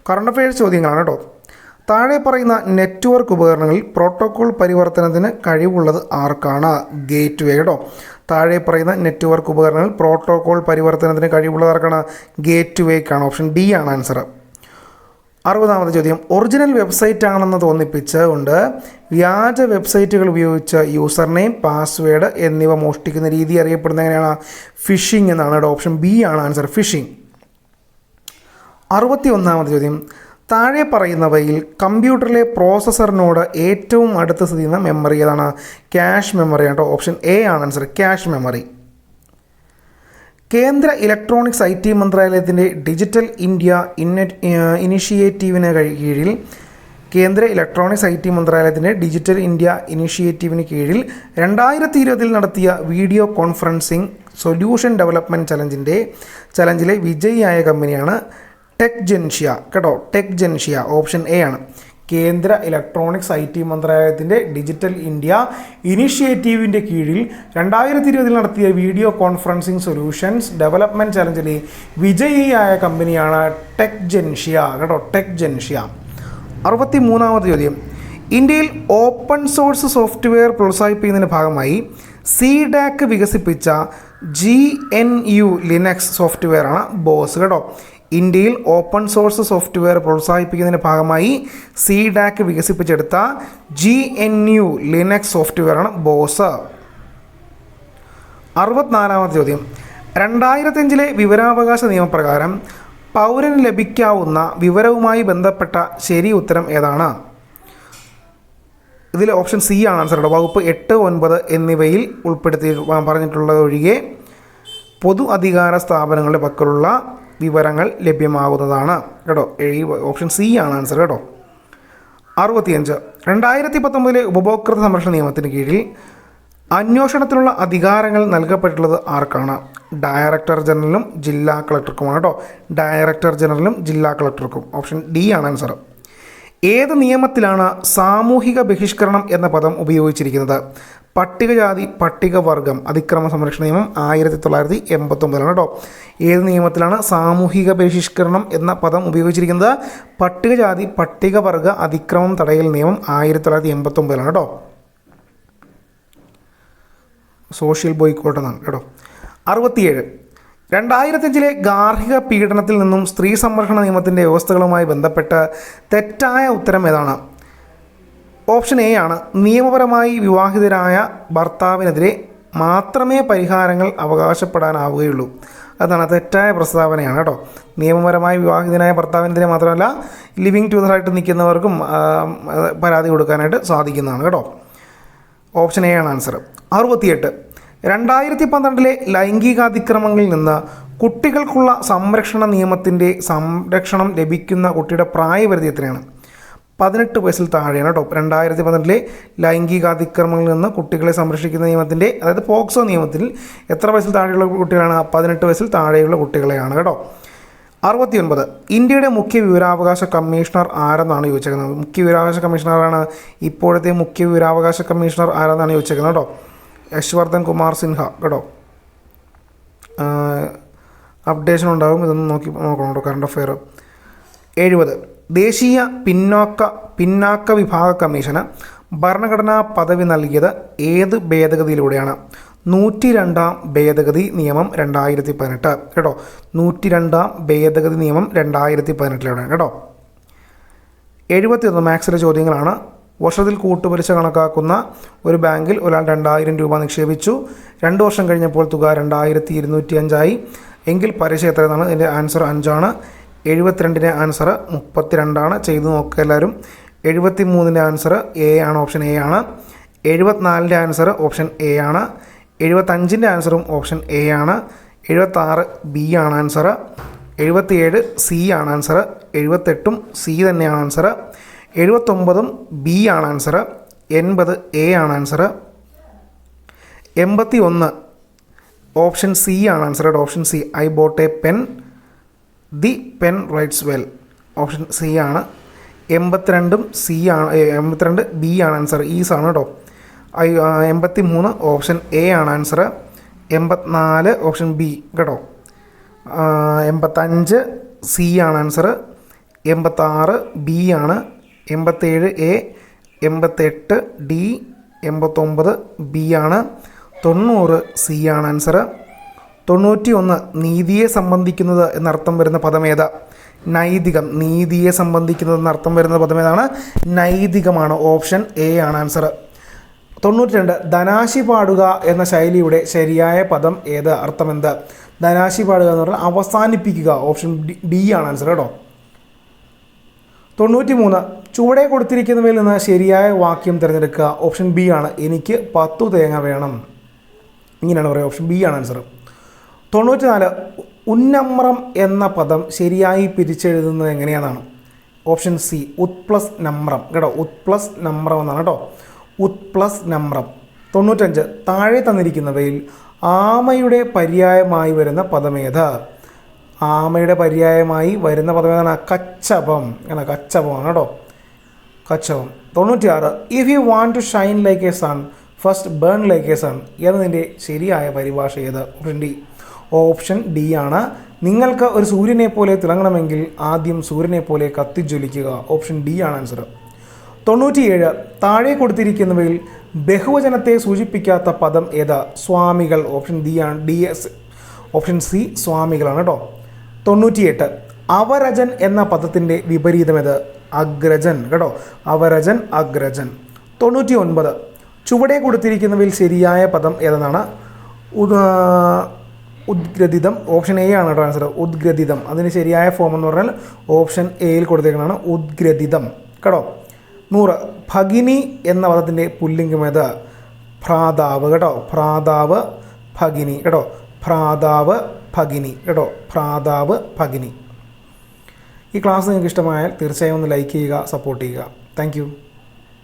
കറണ്ട് അഫയേഴ്സ് ചോദ്യങ്ങളാണ് കേട്ടോ. താഴെ പറയുന്ന നെറ്റ്വർക്ക് ഉപകരണങ്ങളിൽ പ്രോട്ടോകോൾ പരിവർത്തനത്തിന് കഴിവുള്ളത് ആർക്കാണ്? ഗേറ്റ് വേ കേട്ടോ. താഴെ പറയുന്ന നെറ്റ്വർക്ക് ഉപകരണങ്ങളിൽ പ്രോട്ടോകോൾ പരിവർത്തനത്തിന് കഴിവുള്ളത് ആർക്കാണ്? ഗേറ്റ് വേക്കാണ്. ഓപ്ഷൻ ഡി ആണ് ആൻസർ. 60ാമത്തെ ചോദ്യം. ഒറിജിനൽ വെബ്സൈറ്റ് ആണെന്ന് തോന്നിപ്പിച്ചുകൊണ്ട് വ്യാജ വെബ്സൈറ്റുകൾ ഉപയോഗിച്ച് യൂസർ നെയിം, പാസ്വേഡ് എന്നിവ മോഷ്ടിക്കുന്ന രീതി അറിയപ്പെടുന്നത് എങ്ങനെയാണ്? ഫിഷിംഗ് എന്നാണ് കേട്ടോ. ഓപ്ഷൻ ബി ആണ് ആൻസർ, ഫിഷിംഗ്. 61ാമത്തെ ചോദ്യം. താഴെ പറയുന്നവയിൽ കമ്പ്യൂട്ടറിലെ പ്രോസസ്സറിനോട് ഏറ്റവും അടുത്ത് സ്ഥിതി ചെയ്യുന്ന മെമ്മറി ഏതാണ്? ക്യാഷ് മെമ്മറി കേട്ടോ. ഓപ്ഷൻ എ ആണ് ആൻസർ, ക്യാഷ് മെമ്മറി. കേന്ദ്ര ഇലക്ട്രോണിക്സ് IT മന്ത്രാലയത്തിൻ്റെ ഡിജിറ്റൽ ഇന്ത്യ ഇനിഷ്യേറ്റീവിന് കീഴിൽ കേന്ദ്ര ഇലക്ട്രോണിക്സ് IT മന്ത്രാലയത്തിൻ്റെ ഡിജിറ്റൽ ഇന്ത്യ ഇനിഷ്യേറ്റീവിന് കീഴിൽ 2020 നടത്തിയ വീഡിയോ കോൺഫറൻസിംഗ് സൊല്യൂഷൻ ഡെവലപ്മെൻറ്റ് ചലഞ്ചിലെ വിജയിയായ കമ്പനിയാണ് ടെക്ജൻഷ്യ കേട്ടോ, ടെക്ജൻഷ്യ. ഓപ്ഷൻ എ ആണ്. കേന്ദ്ര ഇലക്ട്രോണിക്സ് IT മന്ത്രാലയത്തിൻ്റെ ഡിജിറ്റൽ ഇന്ത്യ ഇനിഷ്യേറ്റീവിൻ്റെ കീഴിൽ 2020 നടത്തിയ വീഡിയോ കോൺഫറൻസിംഗ് സൊല്യൂഷൻസ് ഡെവലപ്മെൻറ്റ് ചലഞ്ചിലെ വിജയിയായ കമ്പനിയാണ് ടെക്ജൻഷ്യ കേട്ടോ, ടെക്ജൻഷ്യ. 63ാമത്തെ ചോദ്യം. ഇന്ത്യയിൽ ഓപ്പൺ സോഴ്സ് സോഫ്റ്റ്വെയർ പ്രോത്സാഹിപ്പിക്കുന്നതിൻ്റെ ഭാഗമായി CDAC വികസിപ്പിച്ച GNU ലിനക്സ് സോഫ്റ്റ്വെയറാണ് ബോസ് കേട്ടോ. ഇന്ത്യയിൽ ഓപ്പൺ സോഴ്സ് സോഫ്റ്റ്വെയർ പ്രോത്സാഹിപ്പിക്കുന്നതിൻ്റെ ഭാഗമായി CDAC വികസിപ്പിച്ചെടുത്ത GNU ലിനക്സ് സോഫ്റ്റ്വെയറാണ് ബോസ്. 64ാമത്തെ ചോദ്യം. 2005 വിവരാവകാശ നിയമപ്രകാരം പൗരന് ലഭിക്കാവുന്ന വിവരവുമായി ബന്ധപ്പെട്ട ശരി ഉത്തരം ഏതാണ്? ഇതിൽ ഓപ്ഷൻ സി ആണ് ആൻസർ. വകുപ്പ് 8, 9 എന്നിവയിൽ ഉൾപ്പെടുത്തി പറഞ്ഞിട്ടുള്ളതൊഴികെ പൊതു അധികാര സ്ഥാപനങ്ങളുടെ പക്കലുള്ള വിവരങ്ങൾ ലഭ്യമാകുന്നതാണ് കേട്ടോ. ഓപ്ഷൻ സി ആണ് ആൻസർ കേട്ടോ. 65. 2019 ഉപഭോക്തൃ സംരക്ഷണ നിയമത്തിന് കീഴിൽ അന്വേഷണത്തിനുള്ള അധികാരങ്ങൾ നൽകപ്പെട്ടുള്ളത് ആർക്കാണ്? ഡയറക്ടർ ജനറലും ജില്ലാ കളക്ടർക്കുമാണ് കേട്ടോ. ഡയറക്ടർ ജനറലും ജില്ലാ കളക്ടർക്കും. ഓപ്ഷൻ ഡി ആണ് ആൻസർ. ഏത് നിയമത്തിലാണ് സാമൂഹിക ബഹിഷ്കരണം എന്ന പദം ഉപയോഗിച്ചിരിക്കുന്നത്? പട്ടികജാതി പട്ടികവർഗം അതിക്രമ സംരക്ഷണ നിയമം 1989 കേട്ടോ. ഏത് നിയമത്തിലാണ് സാമൂഹിക ബഹിഷ്കരണം എന്ന പദം ഉപയോഗിച്ചിരിക്കുന്നത്? പട്ടികജാതി പട്ടികവർഗ അതിക്രമം തടയൽ നിയമം 1989 കേട്ടോ. സോഷ്യൽ ബോയ്ക്കോട്ട് എന്നാണ് കേട്ടോ. 67. 2005 ഗാർഹിക പീഡനത്തിൽ നിന്നും സ്ത്രീ സംരക്ഷണ നിയമത്തിൻ്റെ വ്യവസ്ഥകളുമായി ബന്ധപ്പെട്ട് തെറ്റായ ഉത്തരം ഏതാണ്? ഓപ്ഷൻ എ ആണ്. നിയമപരമായി വിവാഹിതരായ ഭർത്താവിനെതിരെ മാത്രമേ പരിഹാരങ്ങൾ അവകാശപ്പെടാനാവുകയുള്ളൂ. അതാണ് തെറ്റായ പ്രസ്താവനയാണ് കേട്ടോ. നിയമപരമായി വിവാഹിതനായ ഭർത്താവിനെതിരെ മാത്രമല്ല ലിവിങ് ടുഗദറായിട്ട് നിൽക്കുന്നവർക്കും പരാതി കൊടുക്കാനായിട്ട് സാധിക്കുന്നതാണ് കേട്ടോ. ഓപ്ഷൻ എ ആണ് ആൻസർ. 68. 2012 ലൈംഗികാതിക്രമങ്ങളിൽ നിന്ന് കുട്ടികൾക്കുള്ള സംരക്ഷണ നിയമത്തിൻ്റെ സംരക്ഷണം ലഭിക്കുന്ന കുട്ടിയുടെ പ്രായപരിധി എത്രയാണ്? 18 വയസ്സിൽ താഴെയാണ് കേട്ടോ. 2012 ലൈംഗികാതിക്രമങ്ങളിൽ നിന്ന് കുട്ടികളെ സംരക്ഷിക്കുന്ന നിയമത്തിൻ്റെ, അതായത് പോക്സോ നിയമത്തിൽ എത്ര വയസ്സിൽ താഴെയുള്ള കുട്ടികളാണ്? 18 വയസ്സിൽ താഴെയുള്ള കുട്ടികളെയാണ് കേട്ടോ. 69. ഇന്ത്യയുടെ മുഖ്യ വിവരാവകാശ കമ്മീഷണർ ആരെന്നാണ് ചോദിച്ചേക്കുന്നത്? മുഖ്യ വിവരാവകാശ കമ്മീഷണറാണ് ഇപ്പോഴത്തെ മുഖ്യ വിവരാവകാശ കമ്മീഷണർ ആരെന്നാണ് ചോദിച്ചേക്കുന്നത് കേട്ടോ. യശ്വർദ്ധൻ കുമാർ സിൻഹ കേട്ടോ. അപ്ഡേഷൻ ഉണ്ടാകും, ഇതൊന്ന് നോക്കണം കേട്ടോ. Current affair. 70. ദേശീയ പിന്നാക്ക വിഭാഗ കമ്മീഷന് ഭരണഘടനാ പദവി നൽകിയത് ഏത് ഭേദഗതിയിലൂടെയാണ്? 102ാം ഭേദഗതി നിയമം 2018 കേട്ടോ. 102ാം ഭേദഗതി നിയമം 2018 കേട്ടോ. 71 മാത്സിലെ ചോദ്യങ്ങളാണ്. വർഷത്തിൽ കൂട്ടുപലിശ കണക്കാക്കുന്ന ഒരു ബാങ്കിൽ ഒരാൾ 2000 രൂപ നിക്ഷേപിച്ചു. 2 വർഷം കഴിഞ്ഞപ്പോൾ തുക 2205 എങ്കിൽ പലിശ എത്രയെന്നാണ്. ഇതിൻ്റെ ആൻസർ 5 ആണ്. 72ൻ്റെ ആൻസർ 32 ചെയ്തു നോക്കുക എല്ലാവരും. 73ൻ്റെ ആൻസർ എ ആണ്, ഓപ്ഷൻ എ ആണ്. 74ൻ്റെ ആൻസർ ഓപ്ഷൻ എ ആണ്. 75ൻ്റെ ആൻസറും ഓപ്ഷൻ എ ആണ്. 76 ബി ആണ് ആൻസർ. 77 സി ആണ് ആൻസർ. 78ഉം സി തന്നെയാണ് ആൻസർ. 79ഉം ബി ആണ് ആൻസർ. 80 എ ആണ് ആൻസർ. 81 ഓപ്ഷൻ സി ആണ് answer. Option C, I boat A pen, the pen rights well, option C ആണ്. 82ഉം സി ആണ്. 82 ബി ആണ് ആൻസർ. ഈസ് ആണ് കേട്ടോ. 83 ഓപ്ഷൻ എ ആണ് ആൻസർ. 84 ഓപ്ഷൻ ബി കേട്ടോ. 85 സി ആണ് ആൻസർ. 86 ബി ആണ്. 87 എ, 88 ഡി, 89 ബി ആണ്. 90 സി ആണ് ആൻസർ. 91 നീതിയെ സംബന്ധിക്കുന്നത് എന്നർത്ഥം വരുന്ന പദമേത? നൈതികം. നീതിയെ സംബന്ധിക്കുന്നത് എന്നർത്ഥം വരുന്ന പദമേതാണ്? നൈതികമാണ്, ഓപ്ഷൻ എ ആണ് ആൻസർ. 92 ധനാശി പാടുക എന്ന ശൈലിയുടെ ശരിയായ പദം ഏത്? അർത്ഥം എന്ത്? ധനാശി പാടുക എന്ന് പറഞ്ഞാൽ അവസാനിപ്പിക്കുക, ഓപ്ഷൻ ഡി ആണ് ആൻസർ കേട്ടോ. 93 ചുവടെ കൊടുത്തിരിക്കുന്നവയിൽ നിന്ന് ശരിയായ വാക്യം തിരഞ്ഞെടുക്കുക, ഓപ്ഷൻ ബി ആണ്. എനിക്ക് 10 തേങ്ങ വേണം, ഇങ്ങനെയാണ് പറയുക, ഓപ്ഷൻ ബി ആണ് ആൻസർ. 94 ഉന്നമ്രം എന്ന പദം ശരിയായി പിരിച്ചെഴുതുന്നത് എങ്ങനെയാണെന്നാണ്? ഓപ്ഷൻ സി ഉത് പ്ലസ് നമ്രം കേട്ടോ. ഉത് പ്ലസ് നമ്രം എന്നാണ് കേട്ടോ. ഉത് പ്ലസ് നമ്രം. 95 താഴെ തന്നിരിക്കുന്നവയിൽ ആമയുടെ പര്യായമായി വരുന്ന പദമേത്? ആമയുടെ പര്യായമായി വരുന്ന പദമേതാണ്? കച്ചപം. കച്ചപമാണ് കേട്ടോ, കച്ചപം. 96 if you want to shine like a sun first burn like a sun എന്നതിൻ്റെ ശരിയായ പരിഭാഷ ഏത്? Option D. ഓപ്ഷൻ ഡി ആണ്. നിങ്ങൾക്ക് ഒരു സൂര്യനെ പോലെ തിളങ്ങണമെങ്കിൽ ആദ്യം സൂര്യനെ പോലെ കത്തിജ്വലിക്കുക, ഓപ്ഷൻ ഡി ആണ് ആൻസർ. 97 താഴെ കൊടുത്തിരിക്കുന്നവയിൽ ബഹുവചനത്തെ സൂചിപ്പിക്കാത്ത പദം ഏതാ? സ്വാമികൾ, ഓപ്ഷൻ ഡി ആണ്. ഓപ്ഷൻ സി സ്വാമികളാണ് കേട്ടോ. 98 അവരജൻ എന്ന പദത്തിൻ്റെ വിപരീതം ഏത്? അഗ്രജൻ കേട്ടോ. അവരജൻ, അഗ്രജൻ. 99 ചുവടെ കൊടുത്തിരിക്കുന്നവയിൽ ശരിയായ പദം ഏതെന്നാണ്? ഉദ്ഗ്രഥിതം, ഓപ്ഷൻ എ ആണ് കേട്ടോ ആൻസർ. ഉദ്ഗ്രഥിതം. അതിന് ശരിയായ ഫോം എന്ന് പറഞ്ഞാൽ ഓപ്ഷൻ എയിൽ കൊടുത്തേക്കുന്നതാണ് ഉദ്ഗ്രഥിതം കേട്ടോ. 100 ഭഗിനി എന്ന പദത്തിൻ്റെ പുല്ലിംഗം ഏത്? ഭ്രാതാവ് കേട്ടോ. ഭ്രാതാവ്, ഭഗിനി കേട്ടോ. ഭ്രാതാവ്, ഭഗിനി കേട്ടോ. ഭ്രാതാവ്, ഭഗിനി. ഈ ക്ലാസ് നിങ്ങൾക്ക് ഇഷ്ടമായാൽ തീർച്ചയായും ഒന്ന് ലൈക്ക് ചെയ്യുക, സപ്പോർട്ട് ചെയ്യുക. താങ്ക്